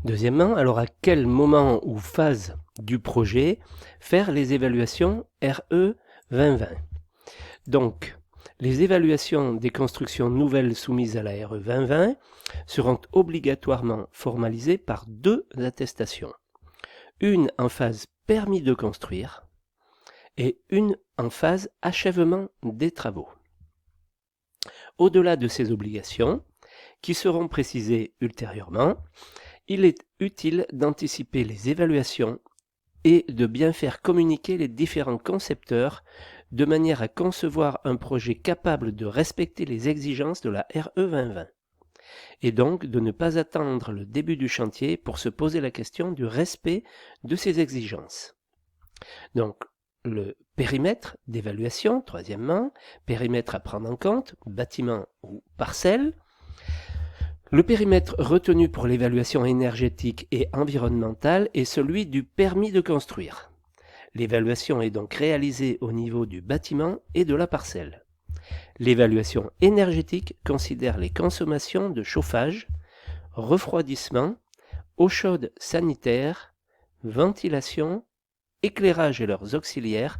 Deuxièmement, alors à quel moment ou phase du projet faire les évaluations RE 2020? Donc, les évaluations des constructions nouvelles soumises à la RE 2020 seront obligatoirement formalisées par deux attestations. Une en phase permis de construire et une en phase achèvement des travaux. Au-delà de ces obligations, qui seront précisées ultérieurement, il est utile d'anticiper les évaluations et de bien faire communiquer les différents concepteurs de manière à concevoir un projet capable de respecter les exigences de la RE 2020 et donc de ne pas attendre le début du chantier pour se poser la question du respect de ces exigences. Donc, le périmètre d'évaluation, troisièmement, périmètre à prendre en compte, bâtiment ou parcelle. Le périmètre retenu pour l'évaluation énergétique et environnementale est celui du permis de construire. L'évaluation est donc réalisée au niveau du bâtiment et de la parcelle. L'évaluation énergétique considère les consommations de chauffage, refroidissement, eau chaude sanitaire, ventilation, éclairage et leurs auxiliaires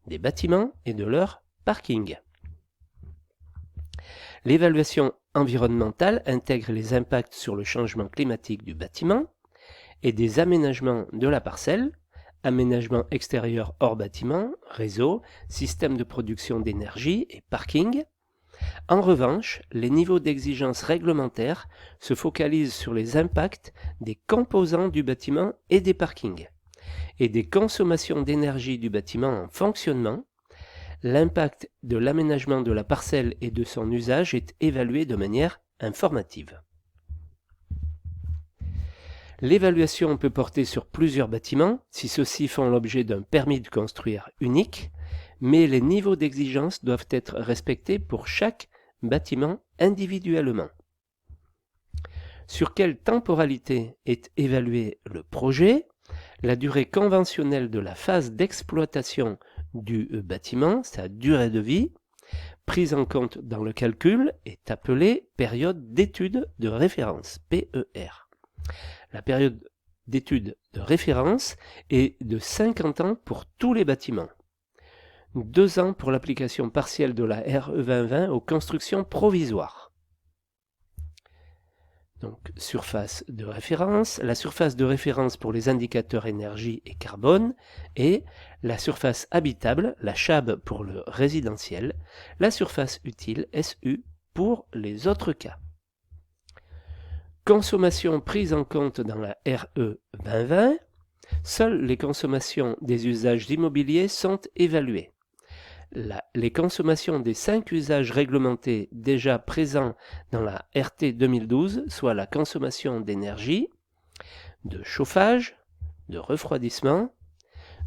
des bâtiments et de leur parking. L'évaluation environnementale intègre les impacts sur le changement climatique du bâtiment et des aménagements de la parcelle, aménagement extérieur hors bâtiment, réseau, système de production d'énergie et parking. En revanche, les niveaux d'exigence réglementaires se focalisent sur les impacts des composants du bâtiment et des parkings, et des consommations d'énergie du bâtiment en fonctionnement. L'impact de l'aménagement de la parcelle et de son usage est évalué de manière informative. L'évaluation peut porter sur plusieurs bâtiments si ceux-ci font l'objet d'un permis de construire unique, mais les niveaux d'exigence doivent être respectés pour chaque bâtiment individuellement. Sur quelle temporalité est évalué le projet? La durée conventionnelle de la phase d'exploitation du bâtiment, sa durée de vie, prise en compte dans le calcul, est appelée période d'étude de référence, PER. La période d'étude de référence est de 50 ans pour tous les bâtiments. 2 ans pour l'application partielle de la RE 2020 aux constructions provisoires. Donc, surface de référence, la surface de référence pour les indicateurs énergie et carbone, et la surface habitable, la CHAB pour le résidentiel, la surface utile, SU, pour les autres cas. Consommation prise en compte dans la RE 2020, seules les consommations des usages immobiliers sont évaluées. Les consommations des 5 usages réglementés déjà présents dans la RT 2012, soit la consommation d'énergie, de chauffage, de refroidissement,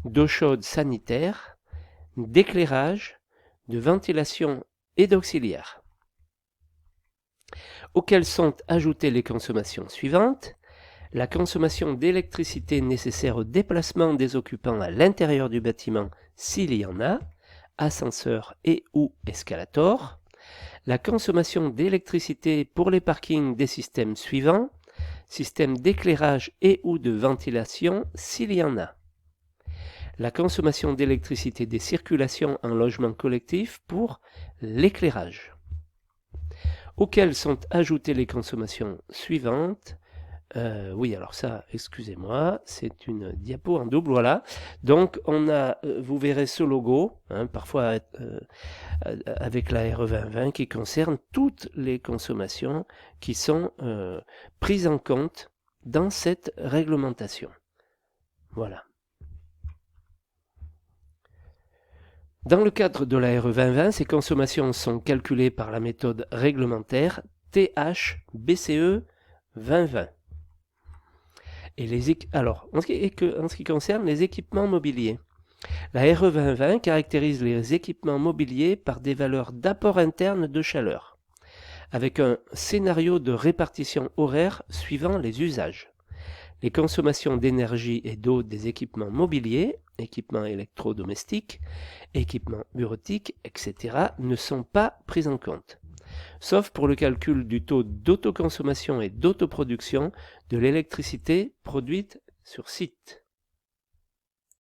d'eau chaude sanitaire, d'éclairage, de ventilation et d'auxiliaires, auxquelles sont ajoutées les consommations suivantes: la consommation d'électricité nécessaire au déplacement des occupants à l'intérieur du bâtiment s'il y en a, ascenseur et ou escalator, la consommation d'électricité pour les parkings des systèmes suivants, système d'éclairage et ou de ventilation s'il y en a, la consommation d'électricité des circulations en logement collectif pour l'éclairage, auxquelles sont ajoutées les consommations suivantes. Oui, alors ça, excusez-moi, c'est une diapo en double, voilà. Donc, on a, vous verrez ce logo, parfois avec la RE 2020, qui concerne toutes les consommations qui sont prises en compte dans cette réglementation. Voilà. Dans le cadre de la RE 2020, ces consommations sont calculées par la méthode réglementaire THBCE 2020. Alors, en ce qui concerne les équipements mobiliers, la RE 2020 caractérise les équipements mobiliers par des valeurs d'apport interne de chaleur, avec un scénario de répartition horaire suivant les usages. Les consommations d'énergie et d'eau des équipements mobiliers, équipements électrodomestiques, équipements bureautiques, etc. ne sont pas prises en compte. sauf pour le calcul du taux d'autoconsommation et d'autoproduction de l'électricité produite sur site.